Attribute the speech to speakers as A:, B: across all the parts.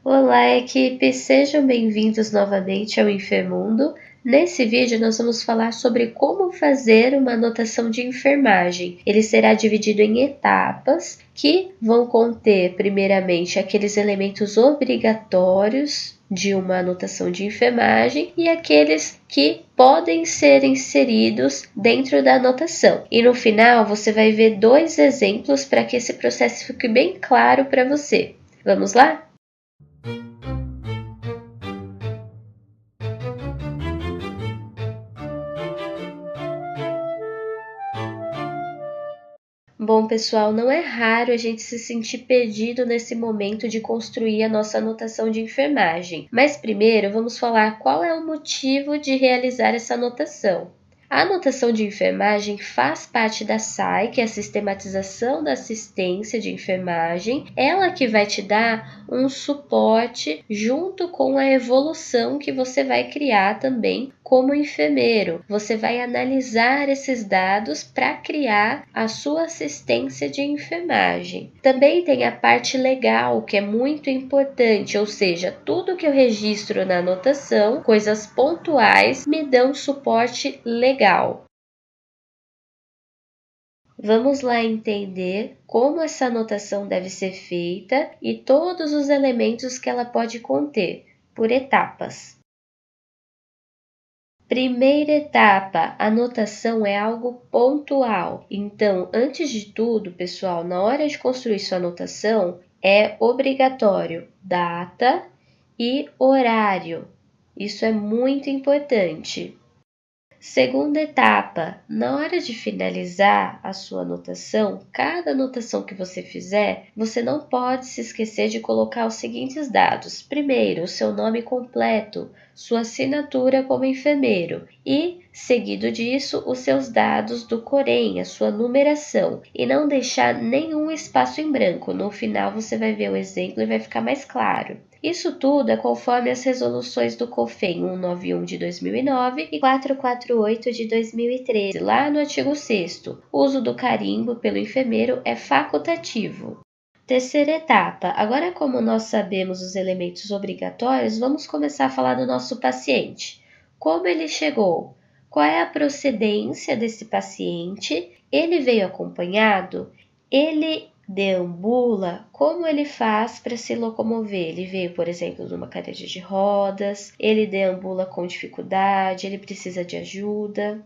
A: Olá, equipe! Sejam bem-vindos novamente ao Enfermundo. Nesse vídeo, nós vamos falar sobre como fazer uma anotação de enfermagem. Ele será dividido em etapas que vão conter, primeiramente, aqueles elementos obrigatórios de uma anotação de enfermagem e aqueles que podem ser inseridos dentro da anotação. E no final, você vai ver 2 exemplos para que esse processo fique bem claro para você. Vamos lá? Bom, pessoal, não é raro a gente se sentir perdido nesse momento de construir a nossa anotação de enfermagem. Mas primeiro vamos falar qual é o motivo de realizar essa anotação. A anotação de enfermagem faz parte da SAI, que é a Sistematização da Assistência de Enfermagem, ela que vai te dar um suporte junto com a evolução que você vai criar também como enfermeiro. Você vai analisar esses dados para criar a sua assistência de enfermagem. Também tem a parte legal, que é muito importante, ou seja, tudo que eu registro na anotação, coisas pontuais, me dão suporte legal. Vamos lá entender como essa anotação deve ser feita e todos os elementos que ela pode conter, por etapas. Primeira etapa, anotação é algo pontual. Então, antes de tudo, pessoal, na hora de construir sua anotação, é obrigatório data e horário. Isso é muito importante. Segunda etapa, na hora de finalizar a sua anotação, cada anotação que você fizer, você não pode se esquecer de colocar os seguintes dados. Primeiro, o seu nome completo, sua assinatura como enfermeiro e, seguido disso, os seus dados do Corém, a sua numeração, e não deixar nenhum espaço em branco. No final você vai ver o exemplo e vai ficar mais claro. Isso tudo é conforme as resoluções do COFEN 191 de 2009 e 448 de 2013, lá no artigo 6º. O uso do carimbo pelo enfermeiro é facultativo. Terceira etapa. Agora, como nós sabemos os elementos obrigatórios, vamos começar a falar do nosso paciente. Como ele chegou? Qual é a procedência desse paciente? Ele veio acompanhado? Ele deambula? Como ele faz para se locomover? Ele veio, por exemplo, numa cadeira de rodas, ele deambula com dificuldade, ele precisa de ajuda.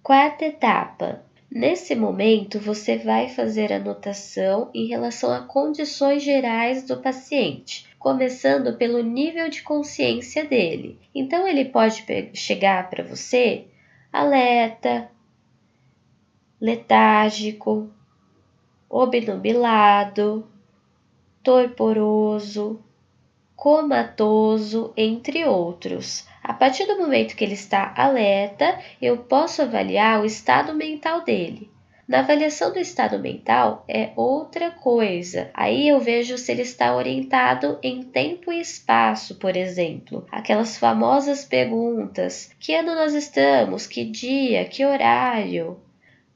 A: Quarta etapa. Nesse momento, você vai fazer anotação em relação a condições gerais do paciente, começando pelo nível de consciência dele. Então, ele pode chegar para você alerta, letárgico, obnubilado, torporoso, comatoso, entre outros. A partir do momento que ele está alerta, eu posso avaliar o estado mental dele. Na avaliação do estado mental é outra coisa. Aí eu vejo se ele está orientado em tempo e espaço, por exemplo. Aquelas famosas perguntas: que ano nós estamos? Que dia? Que horário?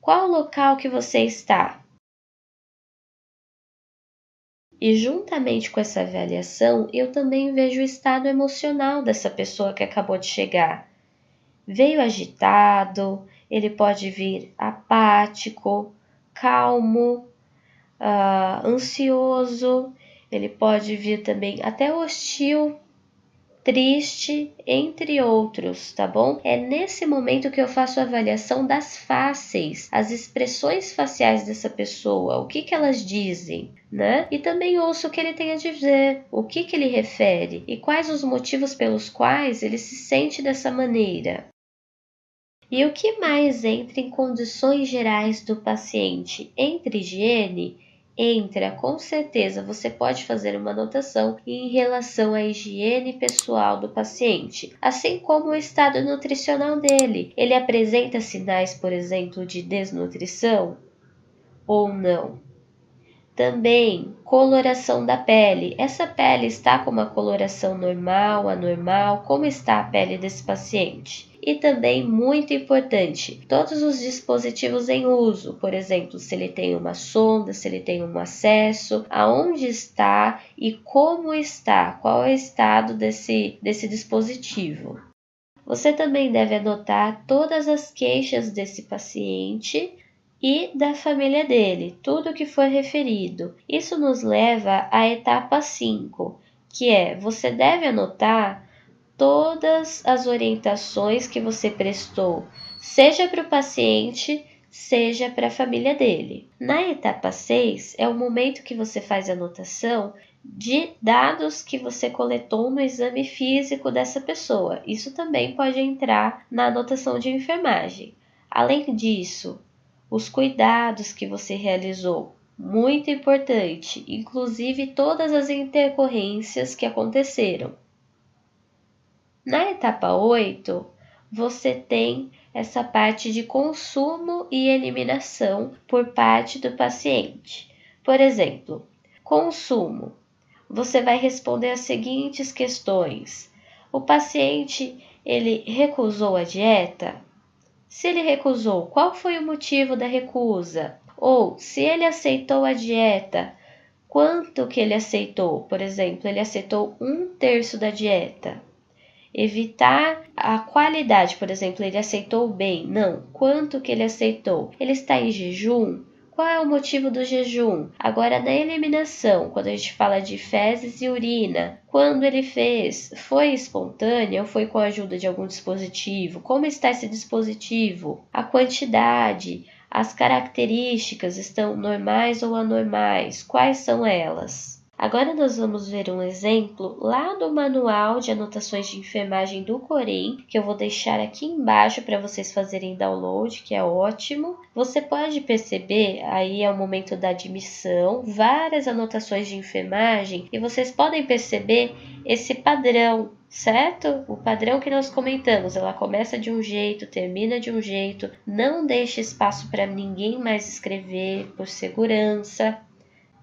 A: Qual o local que você está? E juntamente com essa avaliação, eu também vejo o estado emocional dessa pessoa que acabou de chegar. Veio agitado, ele pode vir apático, calmo, ansioso, ele pode vir também até hostil, triste, entre outros, tá bom? É nesse momento que eu faço a avaliação das faces, as expressões faciais dessa pessoa, o que elas dizem, né? E também ouço o que ele tem a dizer, o que ele refere e quais os motivos pelos quais ele se sente dessa maneira. E o que mais entra em condições gerais do paciente? Entra higiene? Entra, com certeza, você pode fazer uma anotação em relação à higiene pessoal do paciente, assim como o estado nutricional dele. Ele apresenta sinais, por exemplo, de desnutrição ou não? Também, coloração da pele. Essa pele está com uma coloração normal, anormal? Como está a pele desse paciente? E também, muito importante, todos os dispositivos em uso, por exemplo, se ele tem uma sonda, se ele tem um acesso, aonde está e como está, qual é o estado desse dispositivo. Você também deve anotar todas as queixas desse paciente e da família dele, tudo que foi referido. Isso nos leva à etapa 5, que é você deve anotar todas as orientações que você prestou, seja para o paciente, seja para a família dele. Na etapa 6 é o momento que você faz a anotação de dados que você coletou no exame físico dessa pessoa. Isso também pode entrar na anotação de enfermagem. Além disso, os cuidados que você realizou, muito importante, inclusive todas as intercorrências que aconteceram. Na etapa 8, você tem essa parte de consumo e eliminação por parte do paciente. Por exemplo, consumo. Você vai responder as seguintes questões. O paciente, ele recusou a dieta? Se ele recusou, qual foi o motivo da recusa? Ou, se ele aceitou a dieta, quanto que ele aceitou? Por exemplo, ele aceitou 1/3 da dieta. Evitar a qualidade, por exemplo, ele aceitou bem? Não. Quanto que ele aceitou? Ele está em jejum? Qual é o motivo do jejum? Agora, na eliminação, quando a gente fala de fezes e urina, quando ele fez, foi espontânea ou foi com a ajuda de algum dispositivo? Como está esse dispositivo? A quantidade, as características estão normais ou anormais? Quais são elas? Agora nós vamos ver um exemplo lá do manual de anotações de enfermagem do Corém, que eu vou deixar aqui embaixo para vocês fazerem download, que é ótimo. Você pode perceber, aí é o momento da admissão, várias anotações de enfermagem, e vocês podem perceber esse padrão, certo? O padrão que nós comentamos, ela começa de um jeito, termina de um jeito, não deixa espaço para ninguém mais escrever por segurança.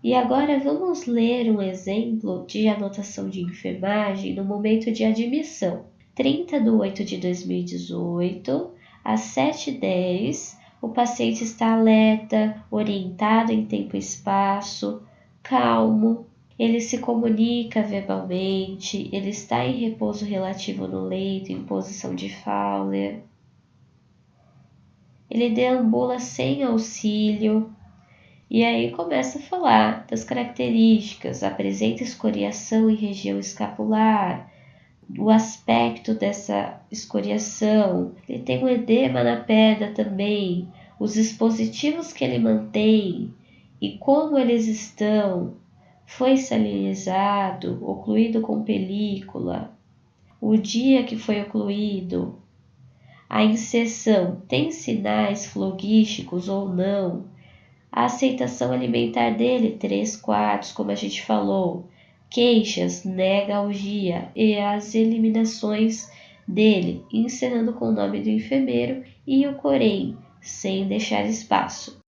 A: E agora vamos ler um exemplo de anotação de enfermagem no momento de admissão. 30/8/2018, às 7h10, o paciente está alerta, orientado em tempo e espaço, calmo, ele se comunica verbalmente, ele está em repouso relativo no leito, em posição de Fowler. Ele deambula sem auxílio. E aí começa a falar das características, apresenta escoriação em região escapular, o aspecto dessa escoriação, ele tem um edema na perna também, os dispositivos que ele mantém e como eles estão, foi salinizado, ocluído com película, o dia que foi ocluído, a inserção tem sinais flogísticos ou não, a aceitação alimentar dele, 3/4, como a gente falou. Queixas, negalgia e as eliminações dele, encerrando com o nome do enfermeiro e o Corém, sem deixar espaço.